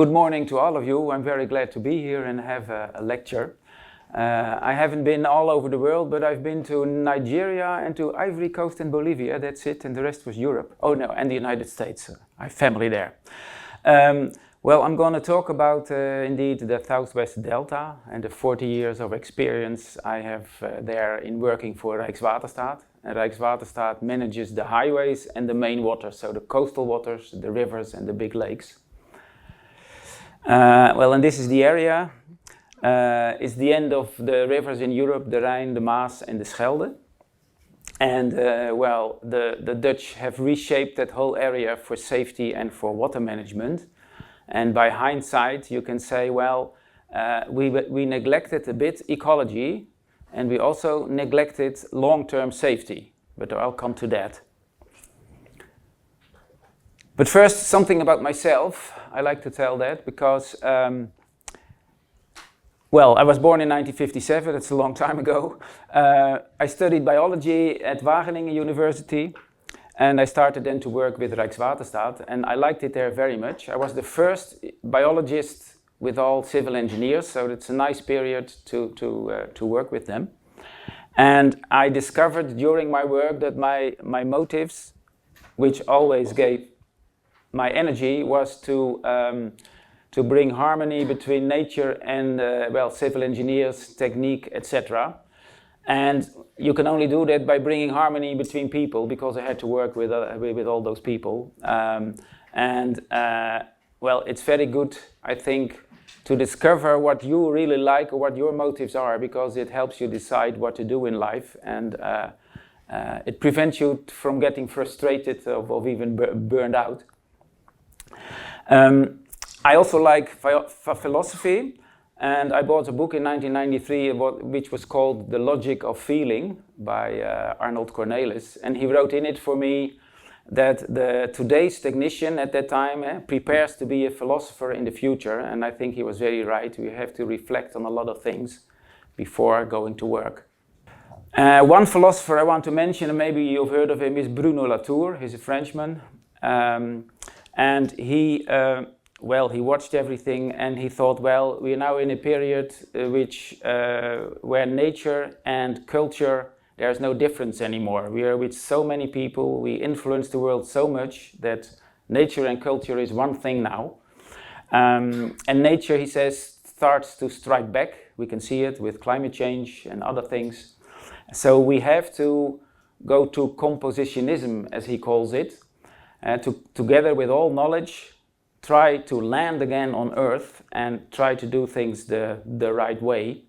good morning to all of you. I'm very glad to be here and have a lecture. I haven't been all over the world, but I've been to Nigeria and to Ivory Coast and Bolivia. That's it, and the rest was Europe. Oh no, and the United States. I have family there. Well, I'm going to talk about indeed the Southwest Delta and the 40 years of experience I have there in working for Rijkswaterstaat. And Rijkswaterstaat manages the highways and the main waters, so the coastal waters, the rivers and the big lakes. Well, and this is the area. It's the end of the rivers in Europe, the Rhine, the Maas and the Schelde. And well, the Dutch have reshaped that whole area for safety and for water management. And by hindsight, you can say, well, we neglected a bit ecology, and we also neglected long-term safety. But I'll come to that. But first, something about myself. I like to tell that because, well, I was born in 1957, that's a long time ago. I studied biology at Wageningen University, and I started then to work with Rijkswaterstaat, and I liked it there very much. I was the first biologist with all civil engineers, so it's a nice period to work with them. And I discovered during my work that my motives, which always gave my energy, was to bring harmony between nature and well, civil engineers, technique, etc. And you can only do that by bringing harmony between people, because I had to work with all those people. Well, it's very good, I think, to discover what you really like or what your motives are, because it helps you decide what to do in life, and it prevents you from getting frustrated or even burned out. I also like philosophy, and I bought a book in 1993 which was called The Logic of Feeling by Arnold Cornelis, and he wrote in it for me that today's technician at that time prepares to be a philosopher in the future, and I think he was very right. We have to reflect on a lot of things before going to work. One philosopher I want to mention, and maybe you've heard of him, is Bruno Latour. He's a Frenchman. And he watched everything, and he thought, well, we are now in a period where nature and culture, there's no difference anymore. We are with so many people, we influence the world so much that nature and culture is one thing now. And nature, he says, starts to strike back. We can see it with climate change and other things. So we have to go to compositionism, as he calls it, together with all knowledge, try to land again on Earth and try to do things the right way.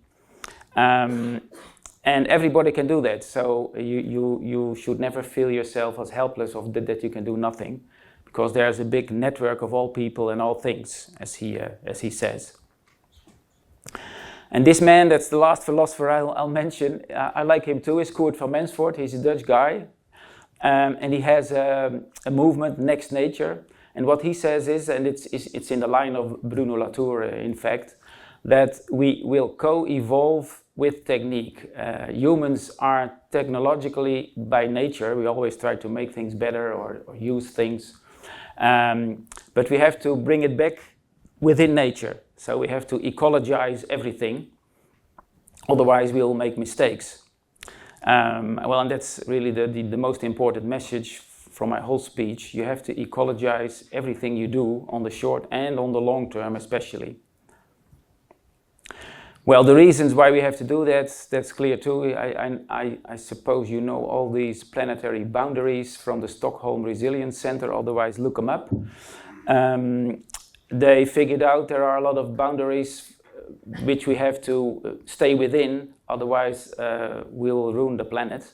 And everybody can do that, so you should never feel yourself as helpless or that you can do nothing, because there's a big network of all people and all things, as he says. And this man, that's the last philosopher I'll mention, I like him too, is Kurt van Mensvoort. He's a Dutch guy, and he has a movement, Next Nature. And what he says is, and it's in the line of Bruno Latour, in fact, that we will co-evolve with technique. Humans are technologically by nature, we always try to make things better or use things, but we have to bring it back within nature. So we have to ecologize everything, otherwise we'll make mistakes. Well, and that's really the most important message from my whole speech. You have to ecologize everything you do on the short and on the long term especially. Well, the reasons why we have to do that's clear too. I suppose you know all these planetary boundaries from the Stockholm Resilience Center, otherwise look them up. They figured out there are a lot of boundaries which we have to stay within, otherwise we'll ruin the planet.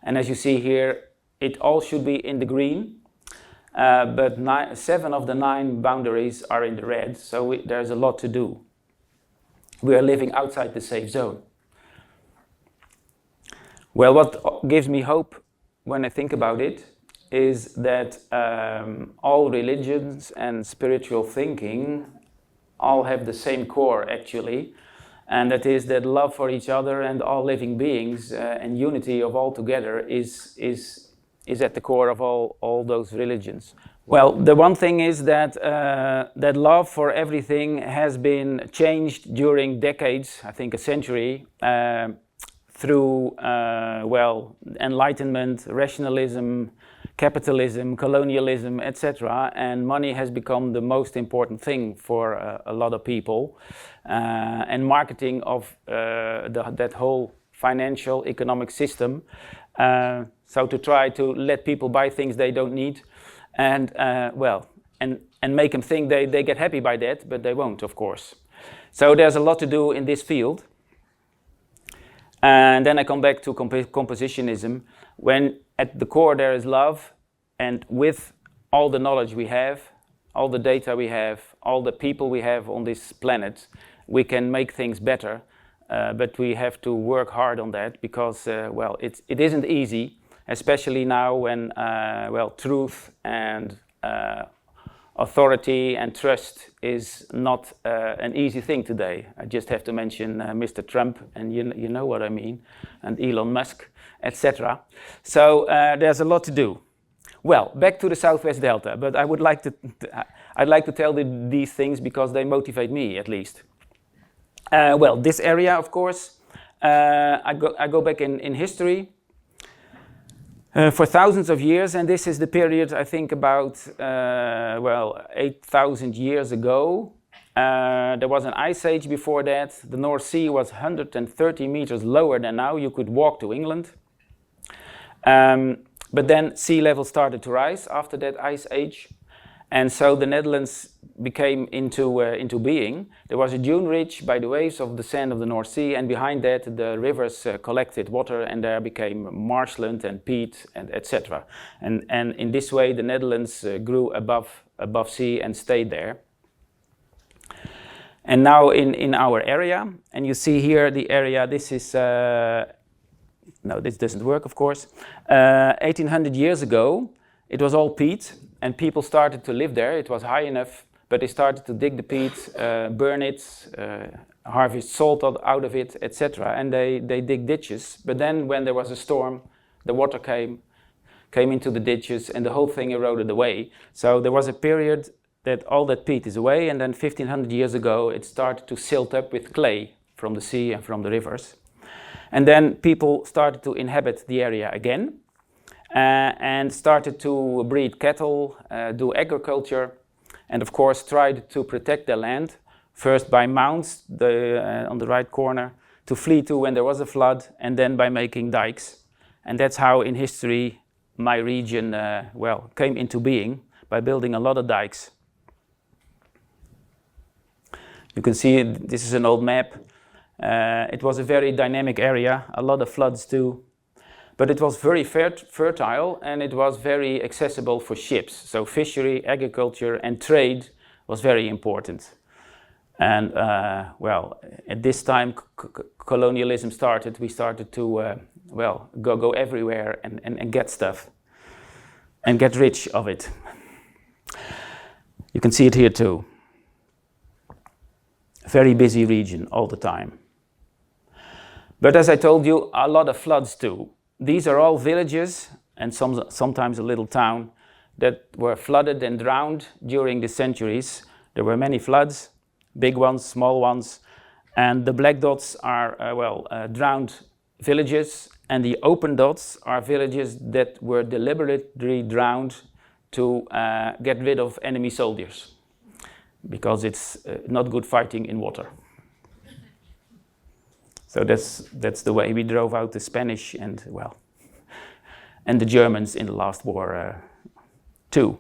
And as you see here, it all should be in the green, but 7 of the 9 boundaries are in the red, so there's a lot to do. We are living outside the safe zone. Well, what gives me hope when I think about it is that all religions and spiritual thinking all have the same core actually, and that is that love for each other and all living beings and unity of all together is at the core of all those religions. Well, the one thing is that that love for everything has been changed during decades, I think a century, through well, enlightenment, rationalism, capitalism, colonialism, etc. And money has become the most important thing for a lot of people, and marketing of that whole financial economic system. So to try to let people buy things they don't need. And well, and make them think they get happy by that, but they won't, of course. So there's a lot to do in this field. And then I come back to compositionism, when at the core there is love, and with all the knowledge we have, all the data we have, all the people we have on this planet, we can make things better. But we have to work hard on that, because well, it isn't easy. Especially now when, well, truth and authority and trust is not an easy thing today. I just have to mention Mr. Trump, and you know what I mean, and Elon Musk, etc. So there's a lot to do. Well, back to the Southwest Delta, but I would like to, I'd like to tell these things because they motivate me, at least. Well, this area, of course, I go back in history. For thousands of years, and this is the period, I think, about, well, 8,000 years ago. There was an ice age before that. The North Sea was 130 meters lower than now. You could walk to England. But then sea level started to rise after that ice age. And so the Netherlands became into being. There was a dune ridge by the waves of the sand of the North Sea, and behind that the rivers collected water, and there became marshland and peat and etc. And in this way the Netherlands grew above sea and stayed there. And now in our area, and you see here the area, this is, no, this doesn't work, of course. 1800 years ago it was all peat, and people started to live there. It was high enough, but they started to dig the peat, burn it, harvest salt out of it, etc. And they dig ditches. But then when there was a storm, the water came into the ditches, and the whole thing eroded away. So there was a period that all that peat is away, and then 1500 years ago it started to silt up with clay from the sea and from the rivers. And then people started to inhabit the area again. And started to breed cattle, do agriculture, and of course tried to protect their land, first by mounds on the right corner, to flee to when there was a flood, and then by making dikes. And that's how in history my region well, came into being, by building a lot of dikes. You can see this is an old map. It was a very dynamic area, a lot of floods too. But it was very fertile, and it was very accessible for ships. So fishery, agriculture and trade was very important. And well, at this time colonialism started. We started to well, go everywhere and get stuff and get rich of it. You can see it here too. Very busy region all the time. But as I told you, a lot of floods too. These are all villages, and sometimes a little town, that were flooded and drowned during the centuries. There were many floods, big ones, small ones, and the black dots are well, drowned villages, and the open dots are villages that were deliberately drowned to get rid of enemy soldiers, because it's not good fighting in water. So that's the way we drove out the Spanish and, well, and the Germans in the last war too.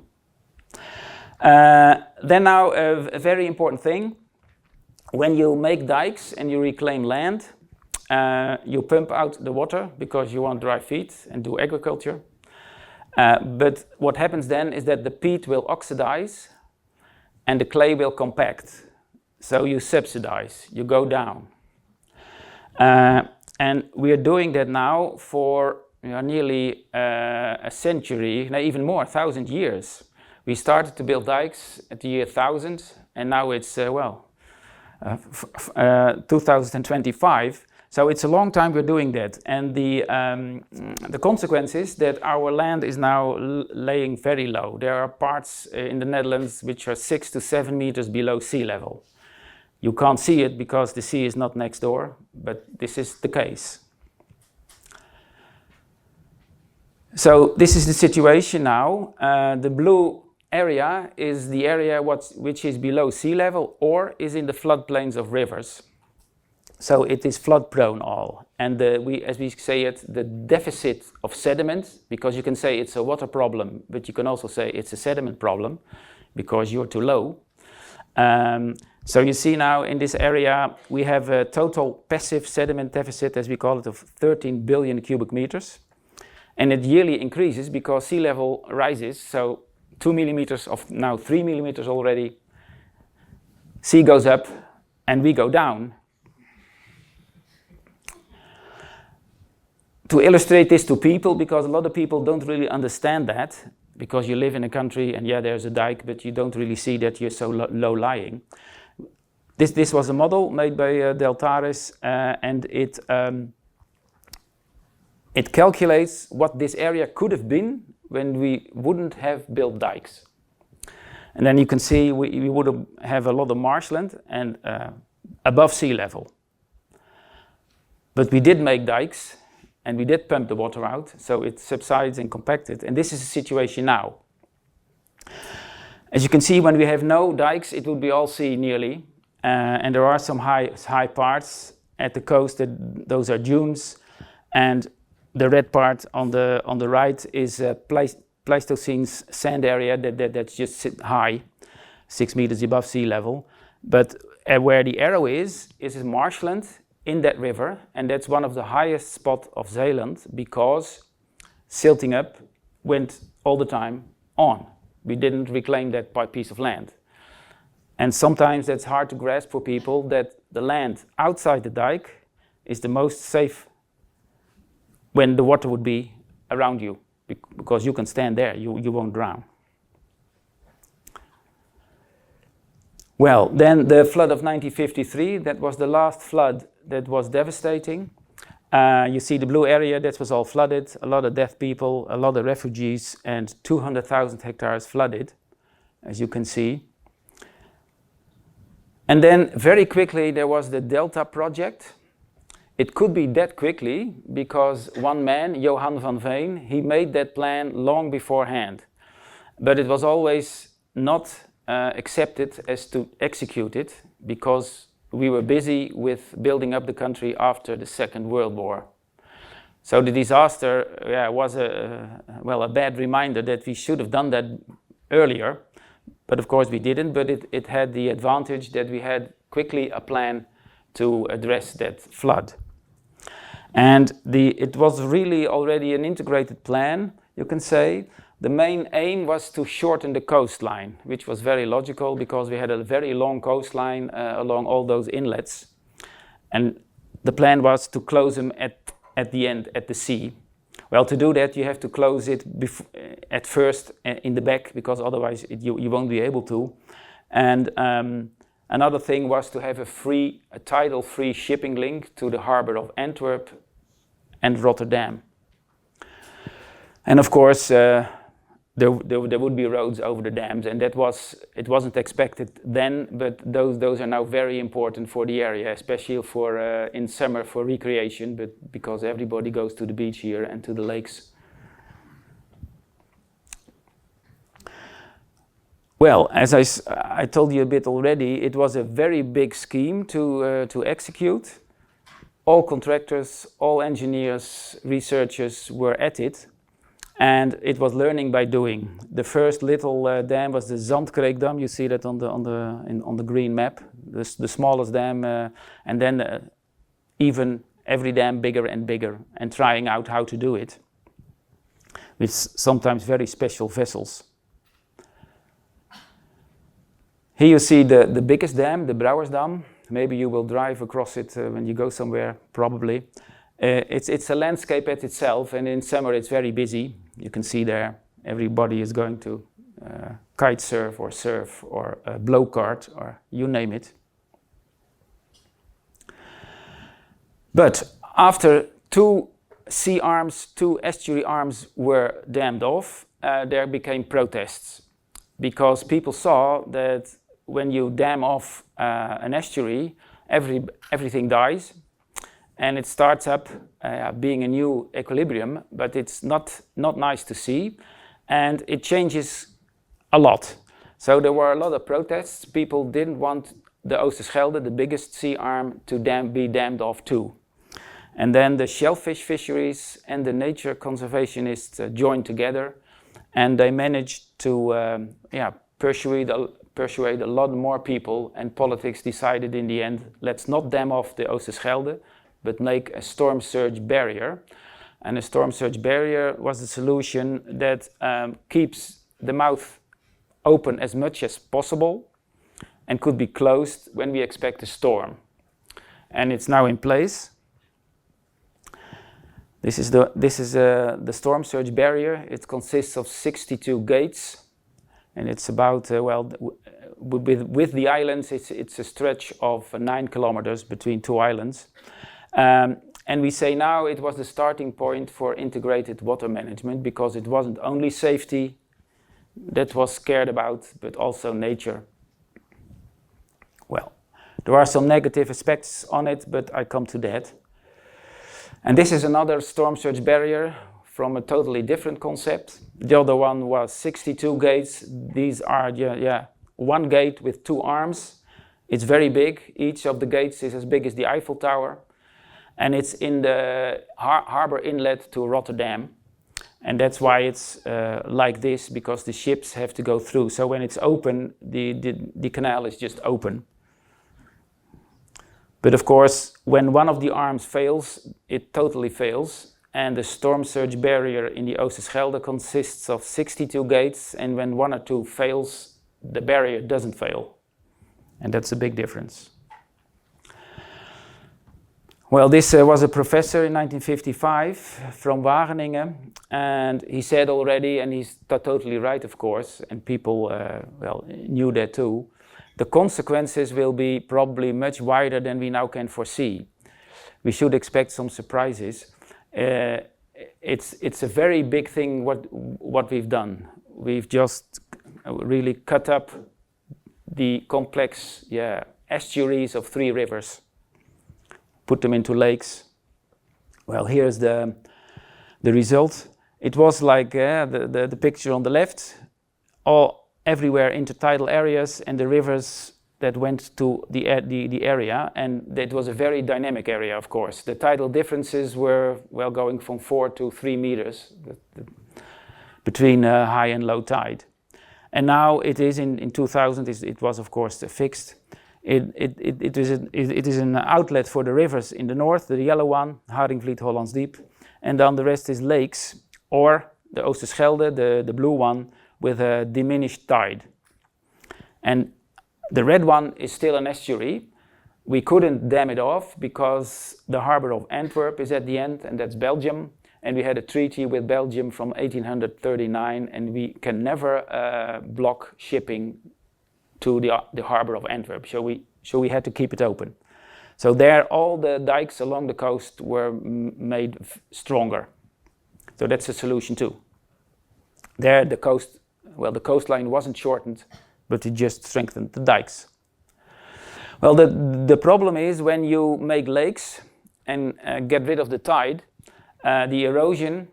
Then now a very important thing. When you make dikes and you reclaim land, you pump out the water because you want dry feed and do agriculture. But what happens then is that the peat will oxidize and the clay will compact. So you subsidize, you go down. And we are doing that now for nearly a century, no, even more, 1,000 years. We started to build dikes at the year 1000, and now it's, well, 2025. So it's a long time we're doing that, and the consequence is that our land is now laying very low. There are parts in the Netherlands which are 6 to 7 meters below sea level. You can't see it because the sea is not next door, but this is the case. So this is the situation now. The blue area is the area which is below sea level or is in the floodplains of rivers. So it is flood prone all. And as we say it, the deficit of sediment, because you can say it's a water problem, but you can also say it's a sediment problem because you're too low. So you see now in this area, we have a total passive sediment deficit, as we call it, of 13 billion cubic meters. And it yearly increases because sea level rises. So 2 millimeters of now 3 millimeters already. Sea goes up and we go down. To illustrate this to people, because a lot of people don't really understand that, because you live in a country and yeah, there's a dike, but you don't really see that you're so low lying. This was a model made by Deltares, and it calculates what this area could have been when we wouldn't have built dikes. And then you can see we would have a lot of marshland and above sea level. But we did make dikes and we did pump the water out, so it subsides and compacted. And this is the situation now. As you can see, when we have no dikes, it would be all sea nearly. And there are some high parts at the coast, those are dunes. And the red part on the right is Pleistocene sand area that's just high, 6 meters above sea level. But where the arrow is marshland in that river, and that's one of the highest spots of Zeeland because silting up went all the time on. We didn't reclaim that piece of land. And sometimes that's hard to grasp for people, that the land outside the dike is the most safe when the water would be around you, because you can stand there, you won't drown. Well, then the flood of 1953, that was the last flood that was devastating. You see the blue area, that was all flooded, a lot of deaf people, a lot of refugees, and 200,000 hectares flooded, as you can see. And then very quickly there was the Delta project. It could be that quickly because one man, Johan van Veen, he made that plan long beforehand. But it was always not accepted as to execute it because we were busy with building up the country after the Second World War. So the disaster was a bad reminder that we should have done that earlier. But of course we didn't, but it had the advantage that we had quickly a plan to address that flood. And it was really already an integrated plan, you can say. The main aim was to shorten the coastline, which was very logical because we had a very long coastline along all those inlets. And the plan was to close them at the end, at the sea. Well, to do that, you have to close it at first in the back, because otherwise you won't be able to. And another thing was to have a tidal-free shipping link to the harbor of Antwerp and Rotterdam. And of course, there would be roads over the dams, and it wasn't expected then, but those are now very important for the area, especially for in summer for recreation, but because everybody goes to the beach here and to the lakes. Well, as I told you a bit already, it was a very big scheme to execute. All contractors, all engineers, researchers were at it. And it was learning by doing. The first little dam was the Zandkreek Dam. You see that on the green map. The smallest dam, and then even every dam bigger and bigger, and trying out how to do it with sometimes very special vessels. Here you see the biggest dam, the Brouwersdam. Maybe you will drive across it when you go somewhere, probably. It's a landscape at itself, and in summer it's very busy. You can see there everybody is going to kite surf or blow kart or you name it. But after two sea arms, two estuary arms were dammed off, there became protests, because people saw that when you dam off an estuary, everything dies, and it starts up being a new equilibrium, but it's not nice to see, and it changes a lot. So there were a lot of protests. People didn't want the Oosterschelde, the biggest sea arm, to be dammed off too. And then the shellfish fisheries and the nature conservationists joined together, and they managed to persuade a lot more people, and politics decided in the end, let's not dam off the Oosterschelde, but make a storm surge barrier. And a storm surge barrier was the solution that keeps the mouth open as much as possible and could be closed when we expect a storm. And it's now in place. This is the storm surge barrier. It consists of 62 gates, and it's about with the islands, it's a stretch of 9 kilometers between two islands. And we say now it was the starting point for integrated water management, because it wasn't only safety that was cared about, but also nature. Well, there are some negative aspects on it, but I come to that. And this is another storm surge barrier from a totally different concept. The other one was 62 gates. These are one gate with two arms. It's very big. Each of the gates is as big as the Eiffel Tower. And it's in the harbor inlet to Rotterdam. And that's why it's like this, because the ships have to go through. So when it's open, the canal is just open. But of course, when one of the arms fails, it totally fails. And the storm surge barrier in the Oosterschelde consists of 62 gates. And when one or two fails, the barrier doesn't fail. And that's a big difference. Well, this was a professor in 1955 from Wageningen, and he said already, and he's totally right, of course, and people knew that too, the consequences will be probably much wider than we now can foresee. We should expect some surprises. It's a very big thing what we've done. We've just really cut up the complex estuaries of 3 rivers. Put them into lakes. Well, here's the result. It was like the picture on the left, everywhere intertidal areas and the rivers that went to the area, and it was a very dynamic area, of course. The tidal differences were going from 4 to 3 meters between high and low tide. And now it is in 2000. It was, of course, fixed. It is an outlet for the rivers in the north, the yellow one, Haringvliet, Hollands Diep, and then the rest is lakes, or the Oosterschelde, the blue one, with a diminished tide. And the red one is still an estuary. We couldn't dam it off because the harbor of Antwerp is at the end, and that's Belgium, and we had a treaty with Belgium from 1839, and we can never block shipping to the harbor of Antwerp, so we had to keep it open. So there, all the dikes along the coast were made stronger. So that's a solution too. There, the coastline wasn't shortened, but it just strengthened the dikes. Well, the problem is when you make lakes and get rid of the tide, the erosion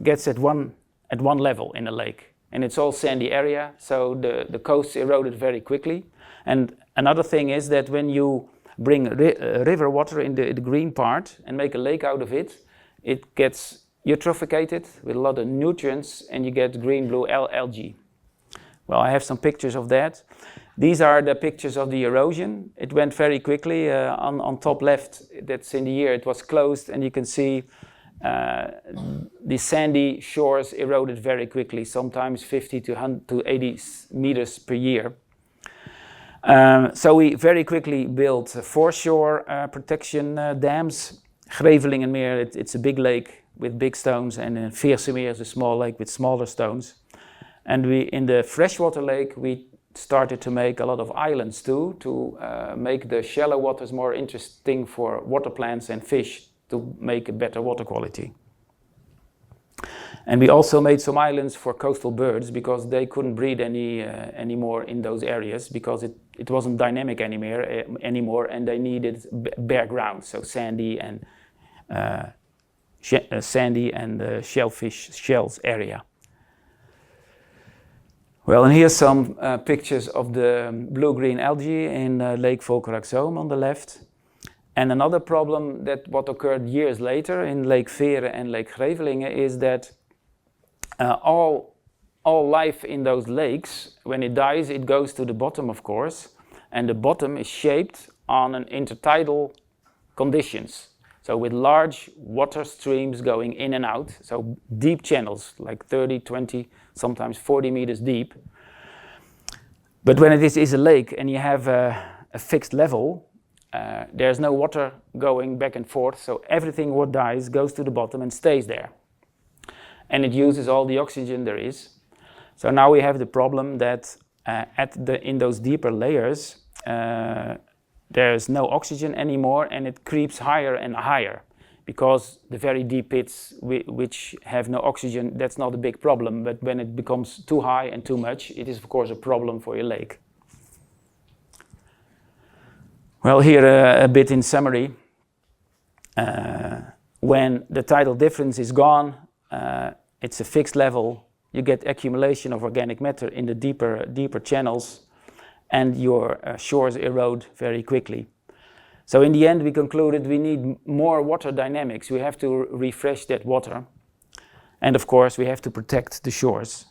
gets at one level in a lake. And it's all sandy area, so the coast eroded very quickly. And another thing is that when you bring river water in the green part and make a lake out of it, it gets eutrophicated with a lot of nutrients, and you get green-blue algae. Well, I have some pictures of that. These are the pictures of the erosion. It went very quickly. On top left, that's in the year it was closed, and you can see the sandy shores eroded very quickly, sometimes 50 to 80 meters per year. So we very quickly built foreshore protection dams. Grevelingenmeer, it's a big lake with big stones, and Veersemeer is a small lake with smaller stones. And in the freshwater lake, we started to make a lot of islands too, to make the shallow waters more interesting for water plants and fish to make a better water quality. And we also made some islands for coastal birds because they couldn't breed anymore in those areas because it wasn't dynamic anymore, and they needed bare ground, so sandy and shellfish shells area. Well, and here's some pictures of the blue-green algae in Lake Volkerakzoom on the left. And another problem that what occurred years later in Lake Vere and Lake Grevelinge is that all life in those lakes, when it dies, it goes to the bottom, of course, and the bottom is shaped on an intertidal conditions. So with large water streams going in and out, so deep channels, like 30, 20, sometimes 40 meters deep. But when it is a lake and you have a fixed level, there's no water going back and forth, so everything what dies goes to the bottom and stays there. And it uses all the oxygen there is. So now we have the problem that in those deeper layers, there's no oxygen anymore, and it creeps higher and higher, because the very deep pits which have no oxygen, that's not a big problem, but when it becomes too high and too much, it is of course a problem for your lake. Well, here a bit in summary. When the tidal difference is gone, it's a fixed level, you get accumulation of organic matter in the deeper channels, and your shores erode very quickly. So in the end we concluded we need more water dynamics. We have to refresh that water, and of course we have to protect the shores.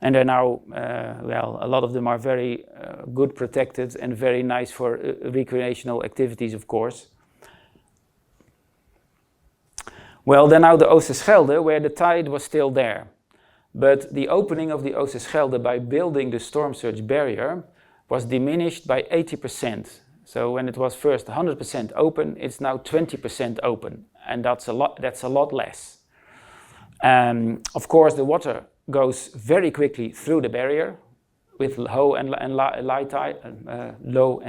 And they're now, well, a lot of them are very good protected and very nice for recreational activities, of course. Well, then now the Oosterschelde, where the tide was still there. But the opening of the Oosterschelde by building the storm surge barrier was diminished by 80%. So when it was first 100% open, it's now 20% open, and that's a lot less. Of course, the water goes very quickly through the barrier with low and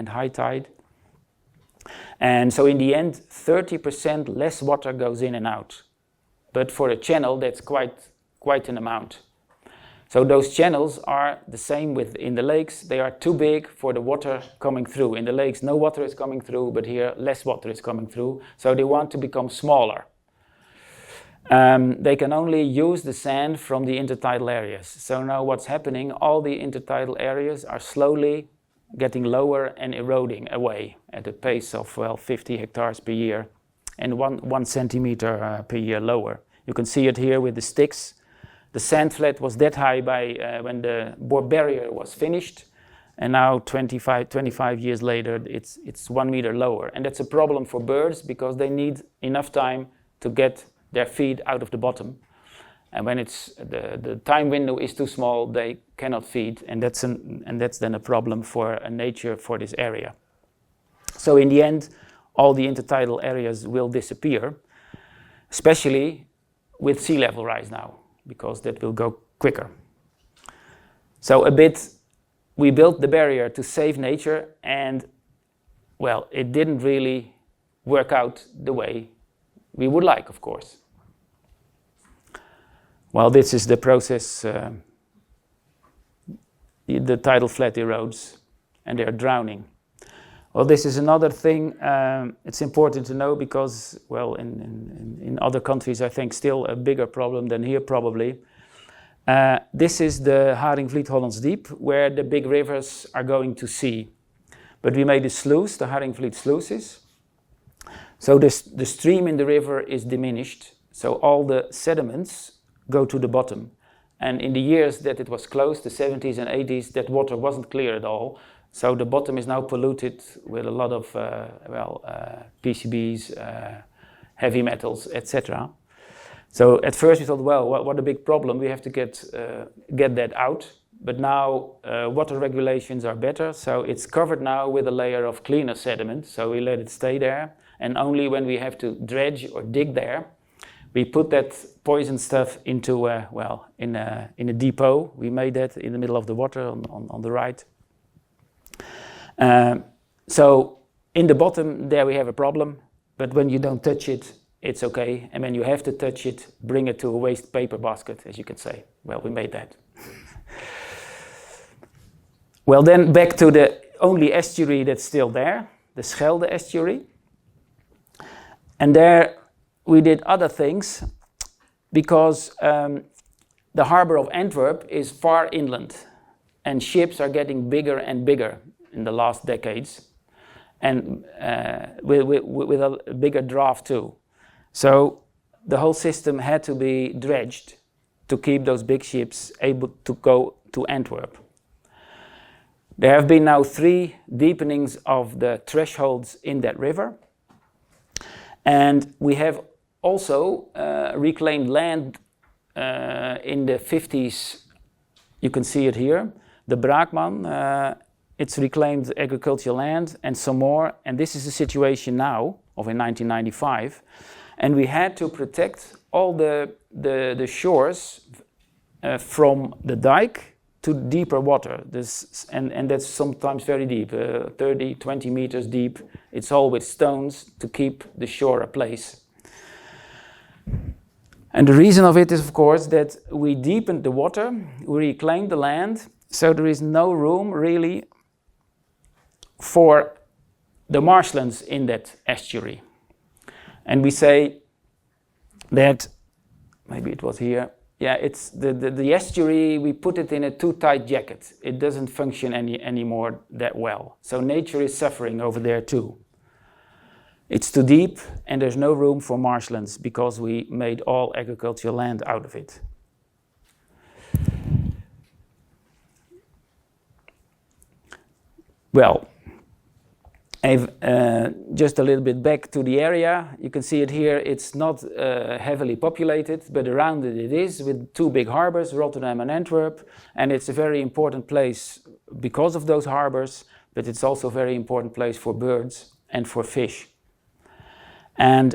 high tide. And so in the end, 30% less water goes in and out. But for a channel, that's quite an amount. So those channels are the same in the lakes. They are too big for the water coming through. In the lakes, no water is coming through, but here less water is coming through. So they want to become smaller. They can only use the sand from the intertidal areas. So now what's happening, all the intertidal areas are slowly getting lower and eroding away at a pace of, well, 50 hectares per year and 1 centimeter per year lower. You can see it here with the sticks. The sand flat was that high when the barrier was finished, and now 25 years later it's 1 meter lower. And that's a problem for birds because they need enough time to get their feed out of the bottom. And when the time window is too small, they cannot feed, and that's then a problem for nature for this area. So in the end, all the intertidal areas will disappear, especially with sea level rise now, because that will go quicker. So we built the barrier to save nature, and well, it didn't really work out the way we would like, of course. Well, this is the process. The tidal flat erodes and they're drowning. Well, this is another thing it's important to know because, well, in other countries I think still a bigger problem than here probably. This is the Haringvliet Hollands Diep, where the big rivers are going to sea. But we made a sluice, the Haringvliet sluices. So the stream in the river is diminished, so all the sediments go to the bottom. And in the years that it was closed, the 70s and 80s, that water wasn't clear at all. So the bottom is now polluted with a lot of PCBs, heavy metals, etc. So at first we thought, well, what a big problem, we have to get that out. But now water regulations are better, so it's covered now with a layer of cleaner sediment, so we let it stay there. And only when we have to dredge or dig there, We put that poison stuff into, in a depot. We made that in the middle of the water on the right. So in the bottom there we have a problem, but when you don't touch it, it's okay. And when you have to touch it, bring it to a waste paper basket, as you can say. Well, we made that. Well, then back to the only estuary that's still there, the Schelde estuary. And there we did other things because the harbor of Antwerp is far inland and ships are getting bigger and bigger in the last decades and with a bigger draft too. So the whole system had to be dredged to keep those big ships able to go to Antwerp. There have been now 3 deepenings of the thresholds in that river. And we have also reclaimed land in the 50s. You can see it here. The Braakman, it's reclaimed agricultural land and some more. And this is the situation now, of in 1995. And we had to protect all the shores from the dike to deeper water. And that's sometimes very deep, 30, 20 meters deep. It's all with stones to keep the shore a place. And the reason of it is, of course, that we deepened the water, we reclaimed the land, so there is no room really for the marshlands in that estuary. And we say that, maybe it was here, yeah, it's the estuary, we put it in a too tight jacket. It doesn't function anymore that well. So nature is suffering over there too. It's too deep and there's no room for marshlands because we made all agricultural land out of it. Well, just a little bit back to the area. You can see it here. It's not heavily populated, but around it is, with 2 big harbors, Rotterdam and Antwerp. And it's a very important place because of those harbors, but it's also a very important place for birds and for fish. And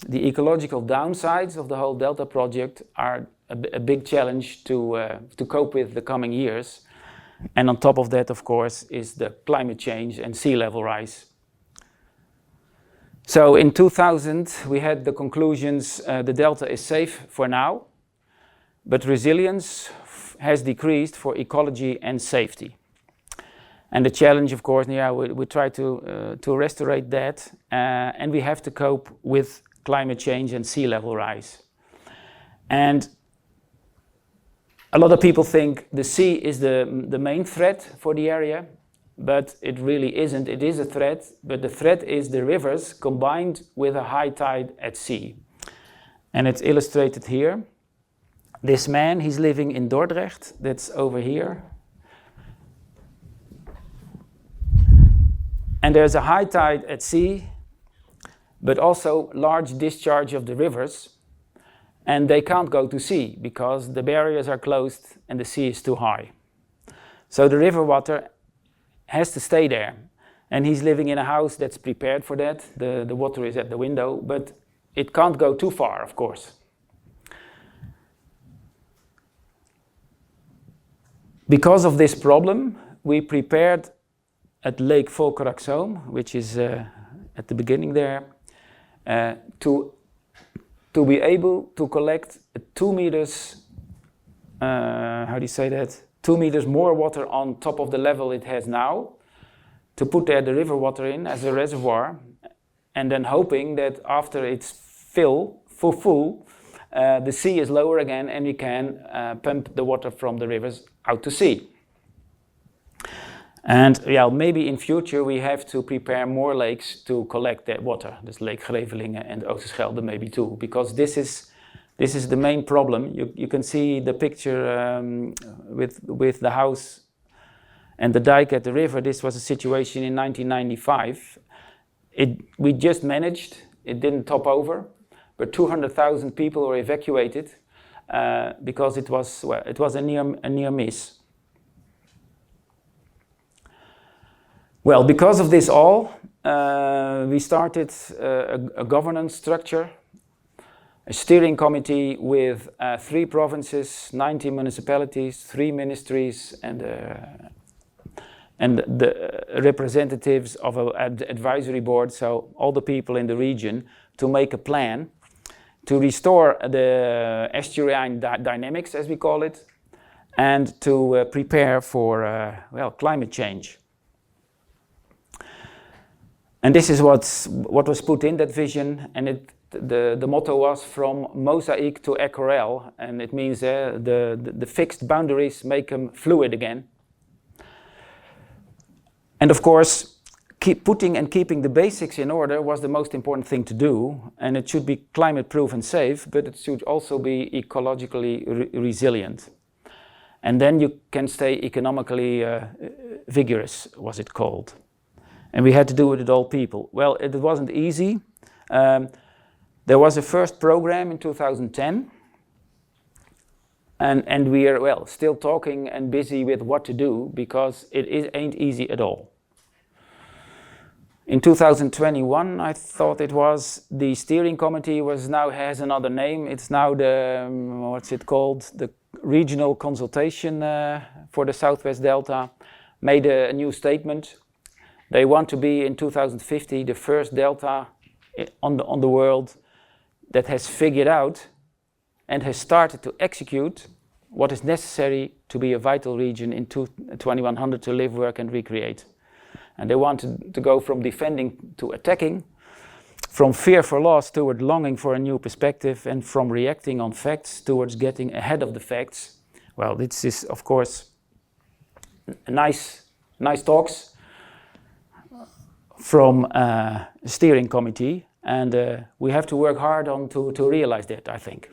the ecological downsides of the whole Delta project are a big challenge to cope with the coming years. And on top of that, of course, is the climate change and sea level rise. So in 2000, we had the conclusions, the Delta is safe for now, but resilience has decreased for ecology and safety. And the challenge, of course, yeah, we try to restore that, and we have to cope with climate change and sea level rise. And a lot of people think the sea is the main threat for the area, but it really isn't. It is a threat, but the threat is the rivers combined with a high tide at sea. And it's illustrated here. This man, he's living in Dordrecht, that's over here. And there's a high tide at sea, but also large discharge of the rivers. And they can't go to sea because the barriers are closed and the sea is too high. So the river water has to stay there. And he's living in a house that's prepared for that. The water is at the window, but it can't go too far, of course. Because of this problem, we prepared at Lake Volkerakzoom, which is at the beginning there, to be able to collect 2 meters, 2 meters more water on top of the level it has now, to put there the river water in as a reservoir, and then hoping that after it's full, the sea is lower again and we can pump the water from the rivers out to sea. And yeah, maybe in future we have to prepare more lakes to collect that water. This Lake Grevelingen and Oosterschelde maybe too, because this is the main problem. You can see the picture with the house and the dike at the river. This was a situation in 1995. We just managed. It didn't top over, but 200,000 people were evacuated because it was a near miss. Well, because of this all, we started a governance structure. a steering committee with 3 provinces, 90 municipalities, 3 ministries, and the representatives of an advisory board, so all the people in the region, to make a plan to restore the estuarine dynamics, as we call it, and to prepare for climate change. And this is what was put in that vision, and the motto was from mosaic to ecorel, and it means the fixed boundaries make them fluid again. And of course, keeping the basics in order was the most important thing to do, and it should be climate-proof and safe, but it should also be ecologically resilient. And then you can stay economically vigorous, was it called. And we had to do it with all people. Well, it wasn't easy. There was a first program in 2010, and we are, still talking and busy with what to do, because it ain't easy at all. In 2021, I thought it was, the steering committee has another name. It's now the regional consultation for the Southwest Delta, made a new statement. They want to be in 2050 the first delta on the world that has figured out and has started to execute what is necessary to be a vital region in 2100 to live, work and recreate. And they want to go from defending to attacking, from fear for loss toward longing for a new perspective, and from reacting on facts towards getting ahead of the facts. Well, this is, of course, nice talks from a steering committee, and we have to work hard on to realize that, I think.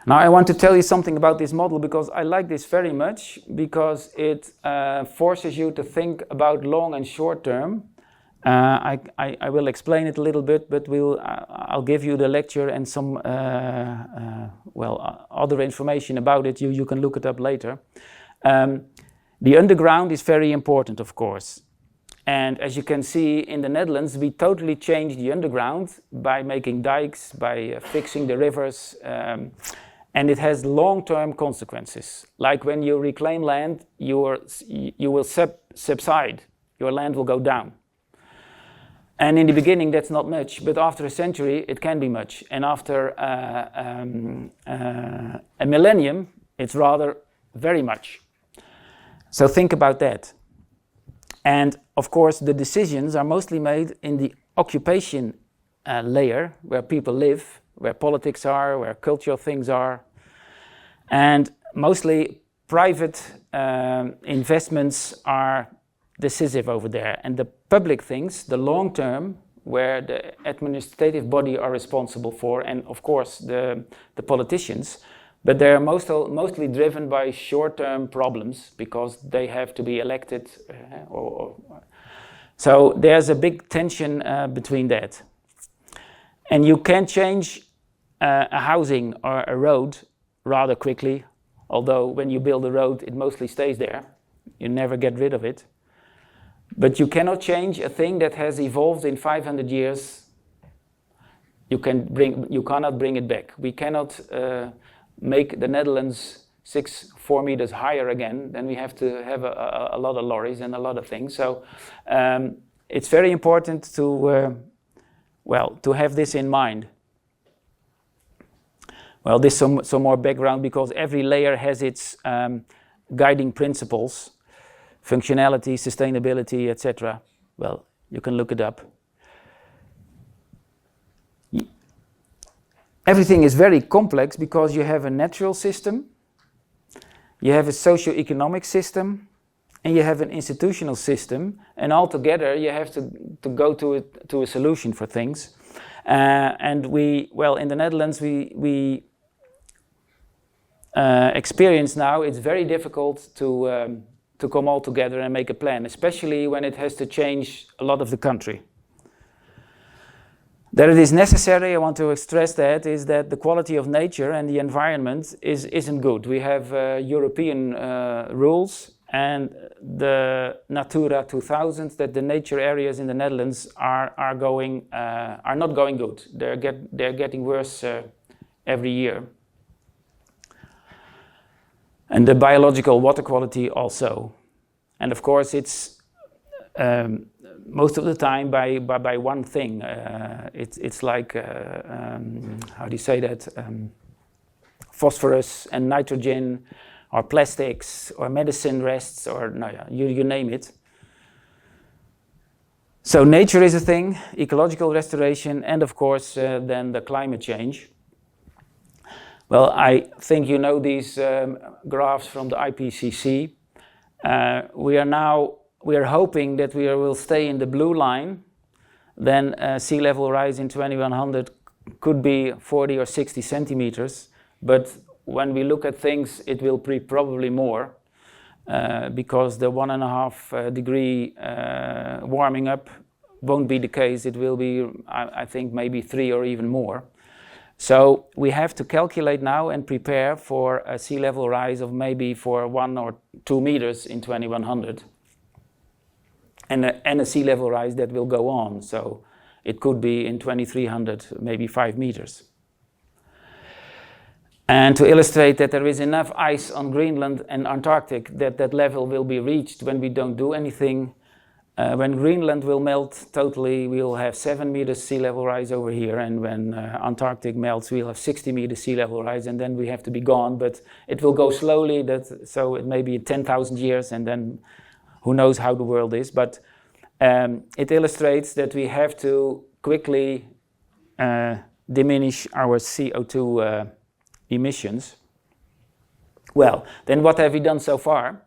Now I want to tell you something about this model, because I like this very much, because it forces you to think about long and short term. I will explain it a little bit, but I'll give you the lecture and some other information about it. You can look it up later. The underground is very important, of course. And as you can see, in the Netherlands, we totally changed the underground by making dikes, by fixing the rivers, and it has long-term consequences. Like when you reclaim land, you will subside. Your land will go down. And in the beginning, that's not much, but after a century, it can be much. And after a millennium, it's rather very much. So think about that. And of course, the decisions are mostly made in the occupation layer, where people live, where politics are, where cultural things are. And mostly private investments are decisive over there. And the public things, the long term, where the administrative body are responsible for, and of course the politicians, but they're mostly driven by short-term problems, because they have to be elected. So there's a big tension between that. And you can change a housing or a road rather quickly, although when you build a road, it mostly stays there. You never get rid of it. But you cannot change a thing that has evolved in 500 years. You cannot bring it back. We cannot make the Netherlands 4 meters higher again. Then we have to have a lot of lorries and a lot of things. So it's very important to have this in mind. Well, this some more background, because every layer has its guiding principles, functionality, sustainability, etc. Well, you can look it up. Everything is very complex, because you have a natural system, you have a socio-economic system, and you have an institutional system, and all together you have to go to a solution for things. And in the Netherlands, we experience now it's very difficult to come all together and make a plan, especially when it has to change a lot of the country. That it is necessary, I want to stress that, is that the quality of nature and the environment isn't good. We have European rules, and the Natura 2000, that the nature areas in the Netherlands are not going good. They're getting worse every year. And the biological water quality also. And of course it's most of the time by one thing. It's like, how do you say that? Phosphorus and nitrogen, or plastics, or medicine rests, or you name it. So nature is a thing, ecological restoration, and of course then the climate change. Well, I think you know these graphs from the IPCC. We are hoping that we will stay in the blue line. Then sea level rise in 2100 could be 40 or 60 centimeters. But when we look at things, it will be probably more because the 1.5 degree warming up won't be the case. It will be, I think, maybe 3 or even more. So we have to calculate now and prepare for a sea level rise of maybe for 1 or 2 meters in 2100. And a sea level rise that will go on. So it could be in 2300, maybe 5 meters. And to illustrate that there is enough ice on Greenland and Antarctic that level will be reached when we don't do anything. When Greenland will melt totally, we'll have 7 meters sea level rise over here, and when Antarctic melts, we'll have 60 meters sea level rise, and then we have to be gone. But it will go slowly, so it may be 10,000 years, and then who knows how the world is. But it illustrates that we have to quickly diminish our CO2 emissions. Well, then what have we done so far?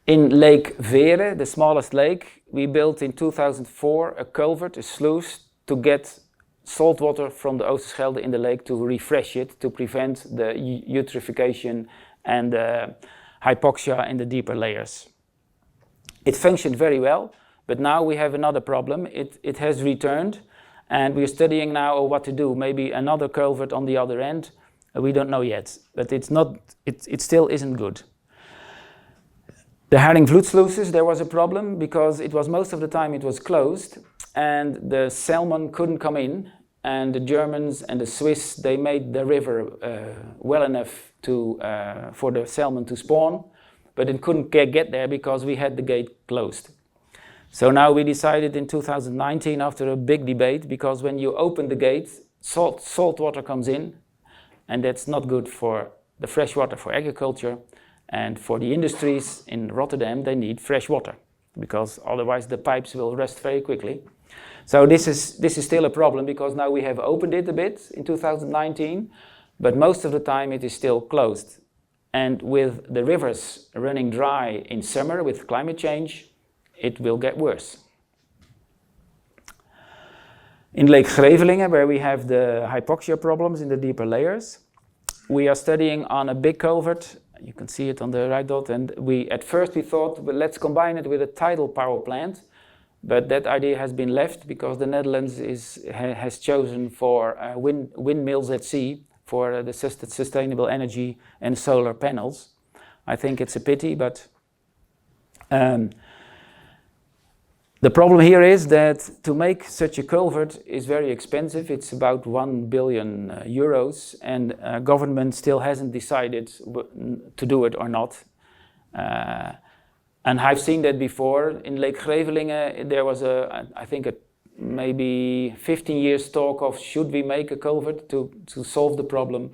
In Lake Vere, the smallest lake, we built in 2004 a culvert, a sluice, to get salt water from the Oosterschelde in the lake to refresh it, to prevent the eutrophication and hypoxia in the deeper layers. It functioned very well, but now we have another problem. It has returned, and we're studying now what to do. Maybe another culvert on the other end. We don't know yet, but it still isn't good. The Haringvloedsluices, there was a problem because most of the time it was closed and the salmon couldn't come in, and the Germans and the Swiss, they made the river well enough for the salmon to spawn, but it couldn't get there because we had the gate closed. So now we decided in 2019, after a big debate, because when you open the gate, salt water comes in, and that's not good for the fresh water for agriculture. And for the industries in Rotterdam, they need fresh water because otherwise the pipes will rust very quickly. So this is still a problem because now we have opened it a bit in 2019, but most of the time it is still closed. And with the rivers running dry in summer with climate change, it will get worse. In Lake Grevelingen, where we have the hypoxia problems in the deeper layers, we are studying on a big culvert. You can see it on the right dot, and at first we thought, well, let's combine it with a tidal power plant, but that idea has been left because the Netherlands has chosen for windmills at sea for the sustainable energy and solar panels. I think it's a pity, but the problem here is that to make such a culvert is very expensive. It's about 1 billion euros, and government still hasn't decided to do it or not. And I've seen that before. In Lake Grevelingen, there was I think maybe 15 years talk of should we make a culvert to solve the problem.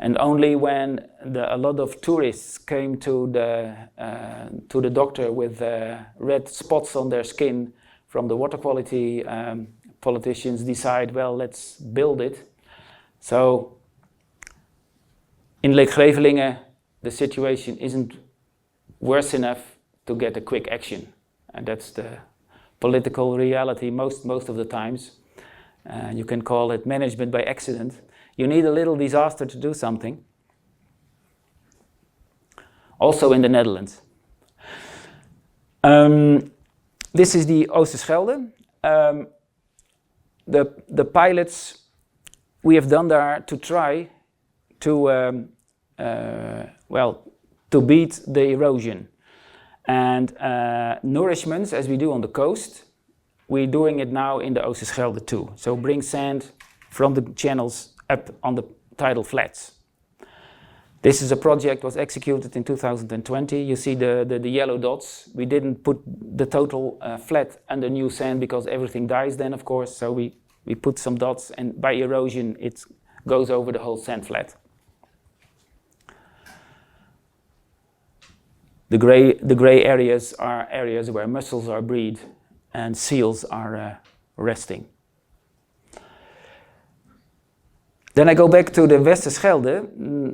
And only when a lot of tourists came to the doctor with red spots on their skin from the water quality, politicians decide, well, let's build it. So in Lake Grevelingen, the situation isn't worse enough to get a quick action. And that's the political reality most of the times. You can call it management by accident. You need a little disaster to do something. Also in the Netherlands. This is the Oosterschelde. The pilots we have done there to try to to beat the erosion. And nourishments, as we do on the coast, we're doing it now in the Oosterschelde too. So bring sand from the channels up on the tidal flats. This is a project was executed in 2020. You see the yellow dots. We didn't put the total flat under new sand because everything dies then, of course. So we put some dots, and by erosion it goes over the whole sand flat. The gray areas are areas where mussels are breed and seals are resting. Then I go back to the Westerschelde,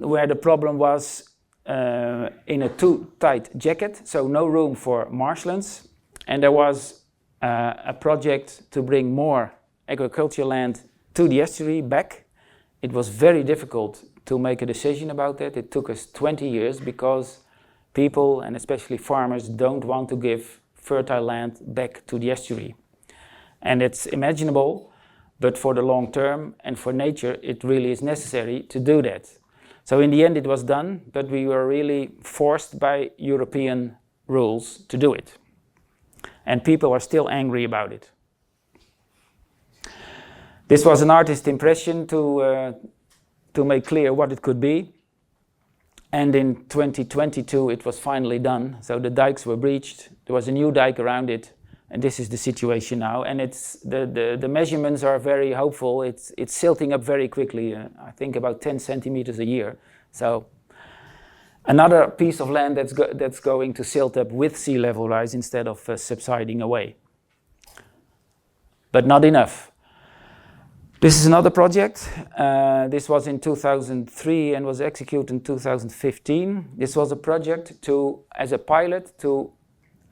where the problem was in a too tight jacket, so no room for marshlands. And there was a project to bring more agricultural land to the estuary back. It was very difficult to make a decision about that. It took us 20 years because people, and especially farmers, don't want to give fertile land back to the estuary. And it's imaginable, but for the long term and for nature, it really is necessary to do that. So in the end it was done, but we were really forced by European rules to do it. And people are still angry about it. This was an artist's impression to make clear what it could be. And in 2022 it was finally done. So the dikes were breached, there was a new dike around it, and this is the situation now. And it's the measurements are very hopeful. It's silting up very quickly, I think about 10 centimeters a year. So another piece of land that's going to silt up with sea level rise instead of subsiding away. But not enough. This is another project. This was in 2003 and was executed in 2015. This was a project as a pilot to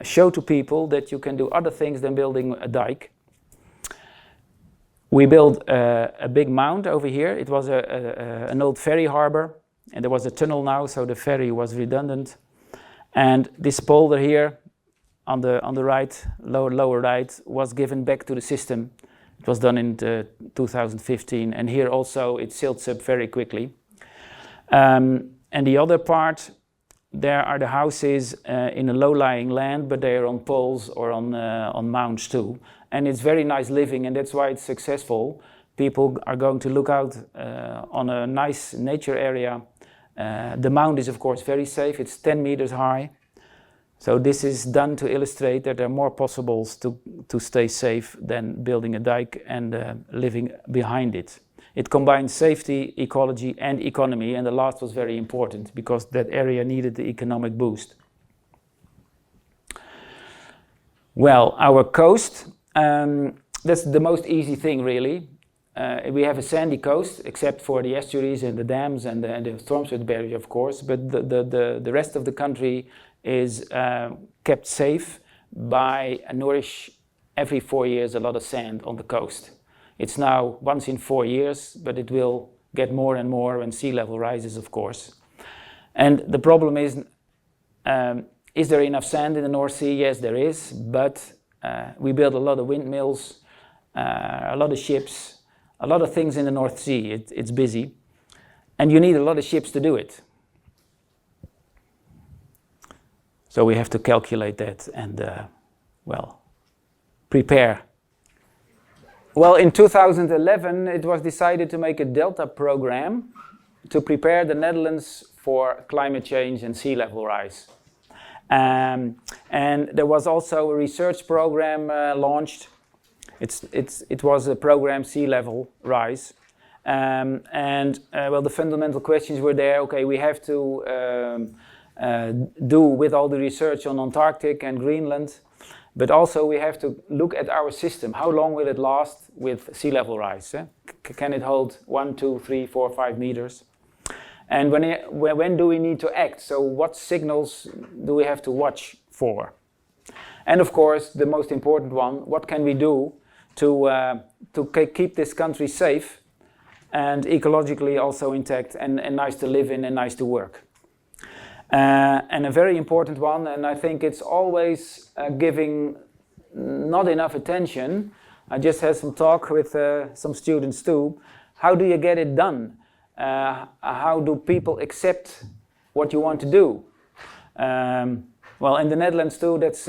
show to people that you can do other things than building a dike. We built a big mound over here. It was an old ferry harbor, and there was a tunnel now, so the ferry was redundant. And this polder here on the right, lower right, was given back to the system. It was done in 2015, and here also it silts up very quickly. And the other part, there are the houses in a low-lying land, but they are on poles or on mounds too. And it's very nice living, and that's why it's successful. People are going to look out on a nice nature area. The mound is of course very safe. It's 10 meters high. So this is done to illustrate that there are more possibles to stay safe than building a dike and living behind it. It combines safety, ecology and economy, and the last was very important because that area needed the economic boost. Well, our coast, that's the most easy thing really. We have a sandy coast, except for the estuaries and the dams and the storm surge barrier, of course, but the rest of the country is kept safe by nourish every 4 years a lot of sand on the coast. It's now once in 4 years, but it will get more and more when sea level rises, of course. And the problem is there enough sand in the North Sea? Yes, there is, but we build a lot of windmills, a lot of ships, a lot of things in the North Sea. It's busy, and you need a lot of ships to do it. So we have to calculate that and, prepare. Well, in 2011, it was decided to make a Delta program to prepare the Netherlands for climate change and sea level rise. And there was also a research program launched. It was a program Sea Level Rise. The fundamental questions were there. Okay, we have to do with all the research on Antarctic and Greenland, but also we have to look at our system. How long will it last with sea level rise? Can it hold 1, 2, 3, 4, 5 meters? And when do we need to act? So what signals do we have to watch for? And of course, the most important one, what can we do to keep this country safe and ecologically also intact and nice to live in and nice to work? And a very important one, and I think it's always giving not enough attention. I just had some talk with some students too. How do you get it done? how do people accept what you want to do? Well, in the Netherlands too, that's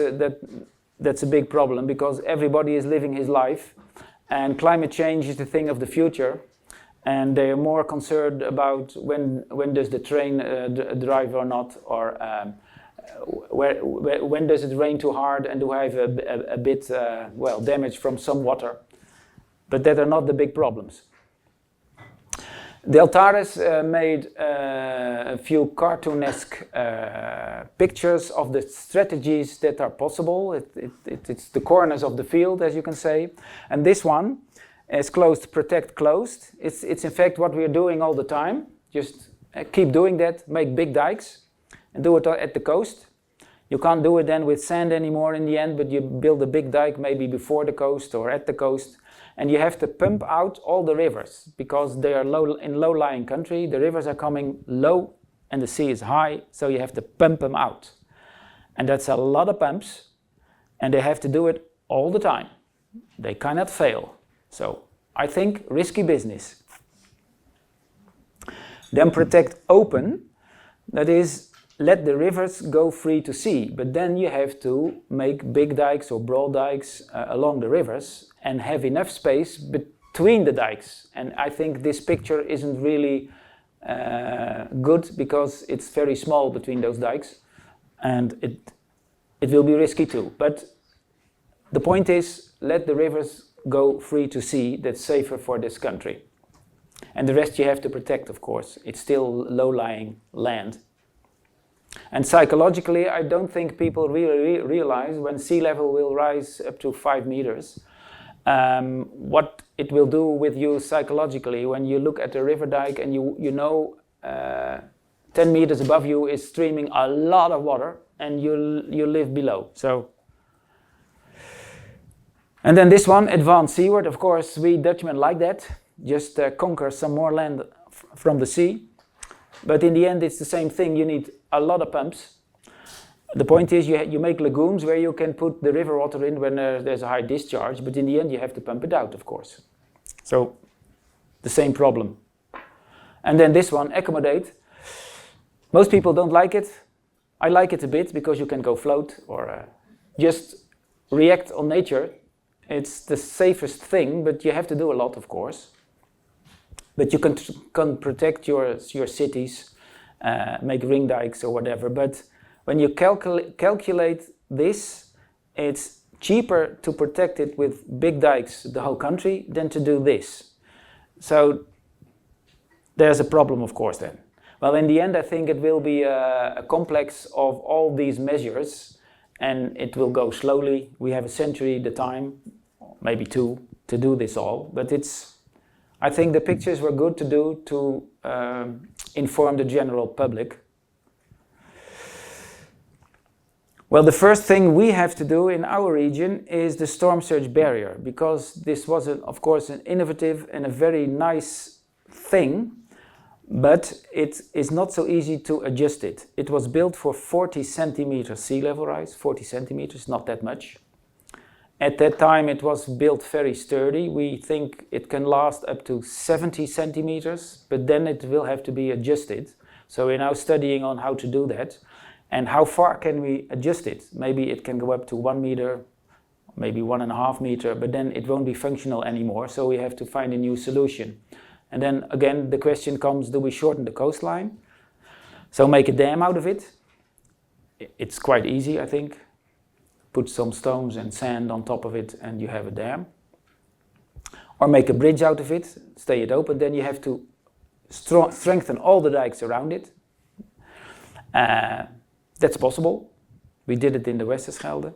a big problem, because everybody is living his life, and climate change is the thing of the future, and they are more concerned about when does the train drive or not, or when does it rain too hard, and do I have a bit damage from some water. But that are not the big problems. Deltares made a few cartoonesque pictures of the strategies that are possible. It's the corners of the field, as you can say. And this one is closed, protect, closed. It's in fact what we're doing all the time. Just keep doing that, make big dikes, and do it at the coast. You can't do it then with sand anymore in the end, but you build a big dike maybe before the coast or at the coast. And you have to pump out all the rivers, because they are in low-lying country. The rivers are coming low and the sea is high, so you have to pump them out. And that's a lot of pumps, and they have to do it all the time. They cannot fail. So I think risky business. Then protect open, that is, let the rivers go free to sea, but then you have to make big dikes or broad dikes along the rivers and have enough space between the dikes. And I think this picture isn't really good, because it's very small between those dikes, and it will be risky too. But the point is, let the rivers go free to sea. That's safer for this country. And the rest you have to protect, of course. It's still low-lying land. And psychologically, I don't think people really realize when sea level will rise up to 5 meters, what it will do with you psychologically when you look at a river dike and you know 10 meters above you is streaming a lot of water, and you live below. So, and then this one, advance seaward. Of course, we Dutchmen like that. Just conquer some more land from the sea. But in the end, it's the same thing. You need a lot of pumps. The point is, you make lagoons where you can put the river water in when there's a high discharge, but in the end you have to pump it out, of course. So, the same problem. And then this one, accommodate. Most people don't like it. I like it a bit, because you can go float or just react on nature. It's the safest thing, but you have to do a lot, of course. But you can protect your cities, make ring dikes or whatever. But when you calculate this, it's cheaper to protect it with big dikes, the whole country, than to do this. So there's a problem, of course, then. Well, in the end, I think it will be a complex of all these measures, and it will go slowly. We have a century, the time, maybe 2, to do this all. But I think the pictures were good to do to inform the general public. Well, the first thing we have to do in our region is the storm surge barrier, because this was, of course, an innovative and a very nice thing, but it is not so easy to adjust it. It was built for 40 centimeters sea level rise, 40 centimeters, not that much. At that time it was built very sturdy. We think it can last up to 70 centimeters, but then it will have to be adjusted. So we're now studying on how to do that. And how far can we adjust it? Maybe it can go up to 1 meter, maybe 1.5 meters, but then it won't be functional anymore. So we have to find a new solution. And then again, the question comes, do we shorten the coastline? So make a dam out of it. It's quite easy, I think. Put some stones and sand on top of it and you have a dam. Or make a bridge out of it, stay it open. Then you have to strengthen all the dikes around it. That's possible. We did it in the Westerschelde.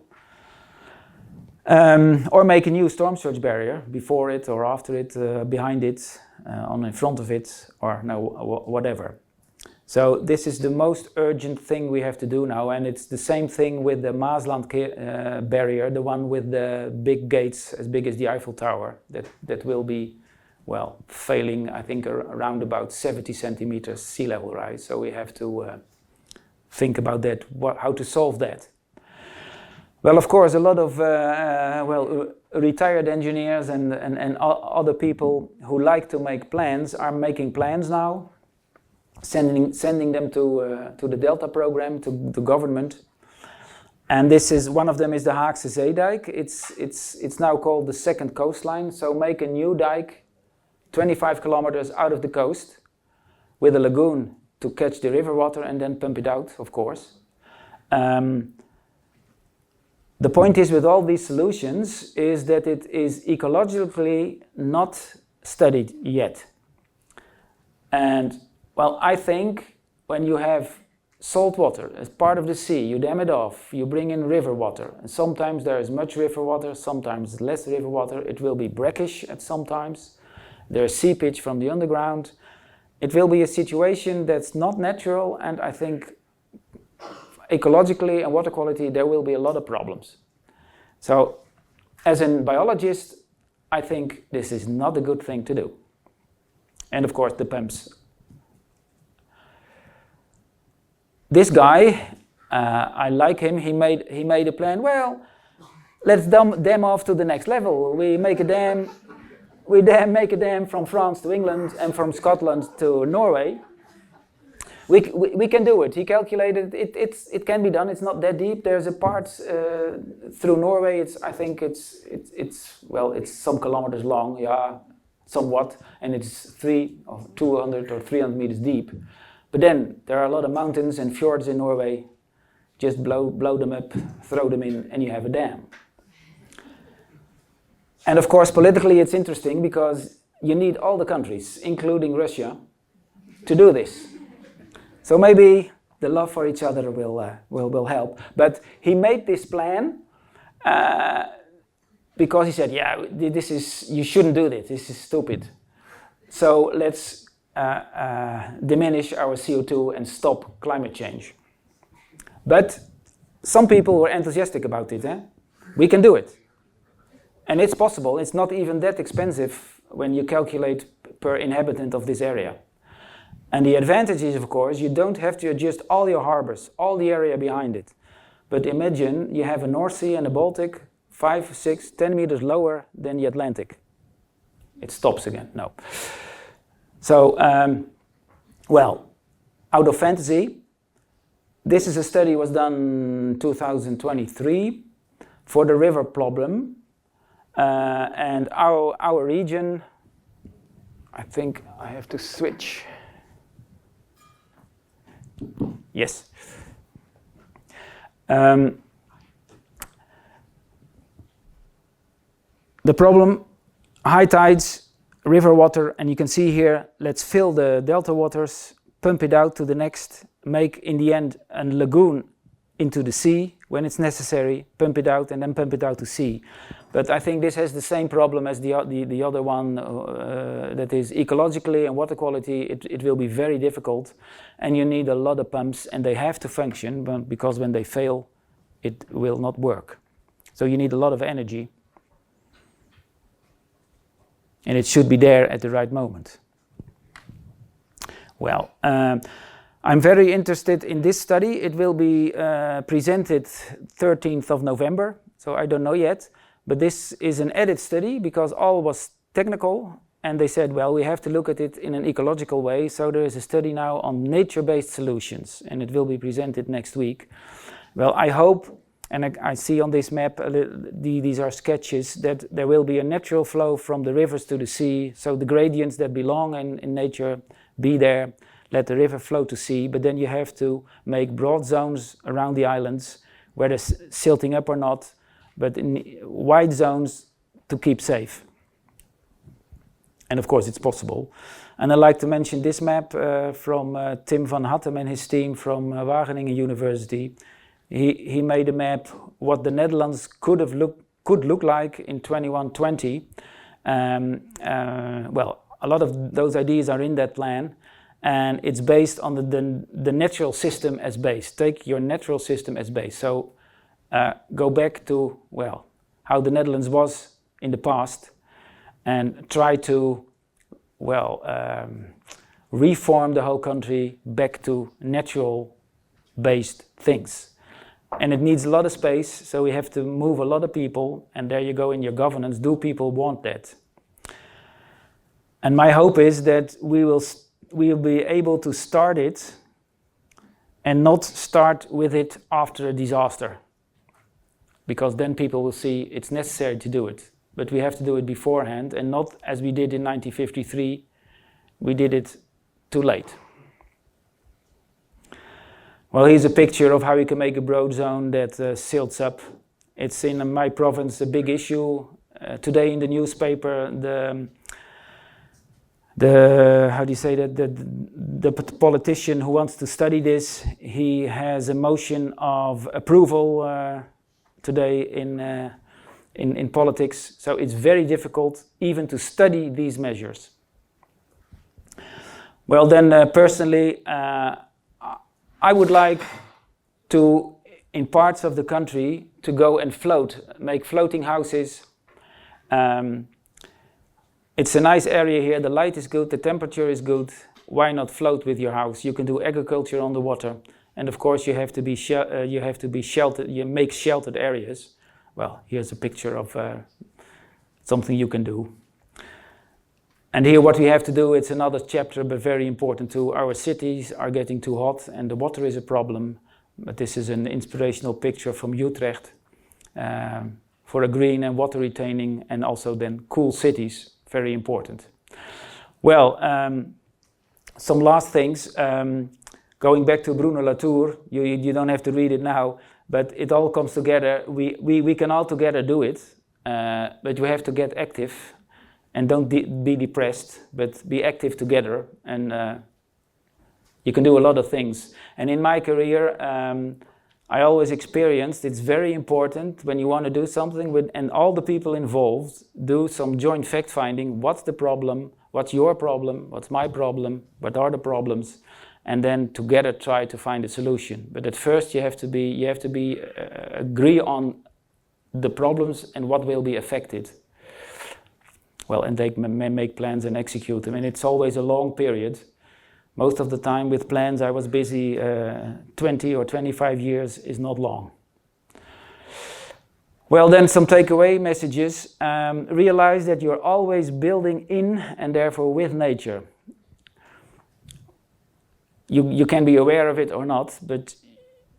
Or make a new storm surge barrier before it or after it, behind it, on in front of it, or no, whatever. So this is the most urgent thing we have to do now, and it's the same thing with the Maasland barrier, the one with the big gates as big as the Eiffel Tower, that will be, well, failing, I think, around about 70 centimeters sea level rise. So we have to think about that, how to solve that. Well, of course, a lot of retired engineers and other people who like to make plans are making plans now, sending them to the Delta program, to the government. And this is one of them is the Haagse Zeedijk. It's now called the second coastline. So make a new dike, 25 kilometers out of the coast, with a lagoon to catch the river water and then pump it out, of course. The point is with all these solutions is that it is ecologically not studied yet. And well, I think when you have salt water as part of the sea, you dam it off, you bring in river water, and sometimes there is much river water, sometimes less river water, it will be brackish at some times, there is seepage from the underground, it will be a situation that's not natural, and I think ecologically and water quality there will be a lot of problems. So as a biologist, I think this is not a good thing to do. And of course the pumps. This guy, I like him, he made a plan, well, let's dam off to the next level. We make a dam from France to England and from Scotland to Norway. We can do it. He calculated it can be done. It's not that deep. There's a part through Norway. I think it's some kilometers long, yeah, somewhat, and it's 200 or 300 meters deep. But then there are a lot of mountains and fjords in Norway. Just blow them up, throw them in, and you have a dam. And of course, politically, it's interesting because you need all the countries, including Russia, to do this. So maybe the love for each other will help. But he made this plan because he said, yeah, you shouldn't do this. This is stupid. So let's diminish our CO2 and stop climate change. But some people were enthusiastic about it. We can do it. And it's possible. It's not even that expensive when you calculate per inhabitant of this area. And the advantage is, of course, you don't have to adjust all your harbors, all the area behind it. But imagine you have a North Sea and a Baltic 5, 6, 10 meters lower than the Atlantic. It stops again. No. So, out of fantasy, this is a study was done in 2023 for the river problem. And our region, I think I have to switch. Yes. The problem, high tides, river water, and you can see here, let's fill the delta waters, pump it out to the next, make in the end a lagoon into the sea when it's necessary, pump it out and then pump it out to sea. But I think this has the same problem as the other one, that is ecologically and water quality, it will be very difficult and you need a lot of pumps and they have to function, but because when they fail, it will not work. So you need a lot of energy and it should be there at the right moment. Well, I'm very interested in this study. It will be presented 13th of November, so I don't know yet. But this is an added study because all was technical and they said, well, we have to look at it in an ecological way. So there is a study now on nature-based solutions and it will be presented next week. Well, I hope, and I see on this map, these are sketches, that there will be a natural flow from the rivers to the sea. So the gradients that belong in nature be there. Let the river flow to sea, but then you have to make broad zones around the islands where there's silting up or not, but in wide zones to keep safe. And of course it's possible. And I'd like to mention this map from Tim van Hattem and his team from Wageningen University. He made a map what the Netherlands could look like in 2120. Well, a lot of those ideas are in that plan. And it's based on the natural system as base. Take your natural system as base. So go back to, well, how the Netherlands was in the past and try to, well, reform the whole country back to natural based things. And it needs a lot of space, so we have to move a lot of people, and there you go in your governance. Do people want that? And my hope is that we will be able to start it and not start with it after a disaster, because then people will see it's necessary to do it. But we have to do it beforehand, and not as we did in 1953, we did it too late. Well, here's a picture of how you can make a broad zone that silts up. It's in my province a big issue. Today in the newspaper, how do you say that? The politician who wants to study this, he has a motion of approval today in politics. So it's very difficult even to study these measures. Well, then personally, I would like to, in parts of the country, to go and make floating houses. It's a nice area here, the light is good, the temperature is good. Why not float with your house? You can do agriculture on the water. And of course you have to be sheltered, you make sheltered areas. Well, here's a picture of something you can do. And here what we have to do, it's another chapter, but very important too. Our cities are getting too hot and the water is a problem. But this is an inspirational picture from Utrecht for a green and water retaining and also then cool cities, very important. Well, some last things. Going back to Bruno Latour, you don't have to read it now, but it all comes together. We can all together do it, but we have to get active. And don't be depressed, but be active together, and you can do a lot of things. And in my career, I always experienced it's very important when you want to do something and all the people involved do some joint fact-finding. What's the problem? What's your problem? What's my problem? What are the problems? And then together try to find a solution. But at first you have to agree on the problems and what will be affected. Well, and they make plans and execute them, and it's always a long period. Most of the time with plans I was busy, 20 or 25 years is not long. Well, then some takeaway messages. Realize that you're always building in and therefore with nature. You can be aware of it or not, but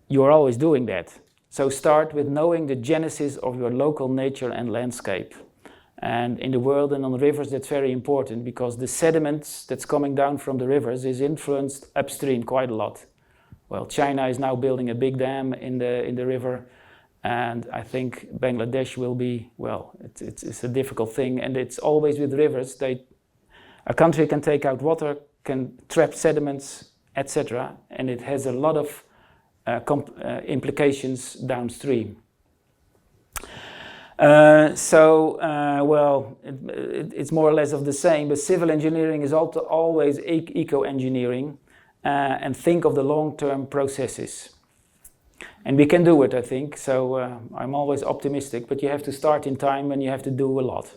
you're always doing that. So start with knowing the genesis of your local nature and landscape. And in the world and on the rivers, that's very important because the sediments that's coming down from the rivers is influenced upstream quite a lot. Well, China is now building a big dam in the river, and I think Bangladesh will be, well, it's a difficult thing, and it's always with rivers. A country can take out water, can trap sediments, etc., and it has a lot of implications downstream. Well, it's more or less of the same, but civil engineering is also always eco-engineering, and think of the long-term processes. And we can do it, I think, so I'm always optimistic, but you have to start in time and you have to do a lot.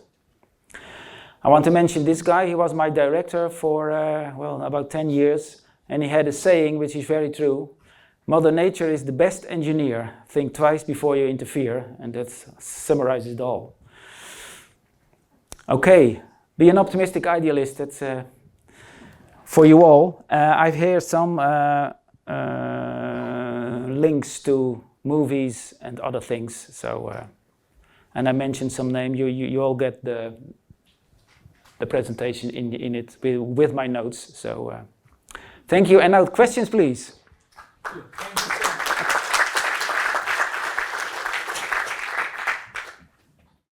I want to mention this guy. He was my director for, well, about 10 years, and he had a saying which is very true. Mother Nature is the best engineer. Think twice before you interfere, and that summarizes it all. Okay, be an optimistic idealist. That's for you all. I've here some links to movies and other things. So, and I mentioned some name. You all get the presentation in it with my notes. So, thank you. And now questions, please. Thank you.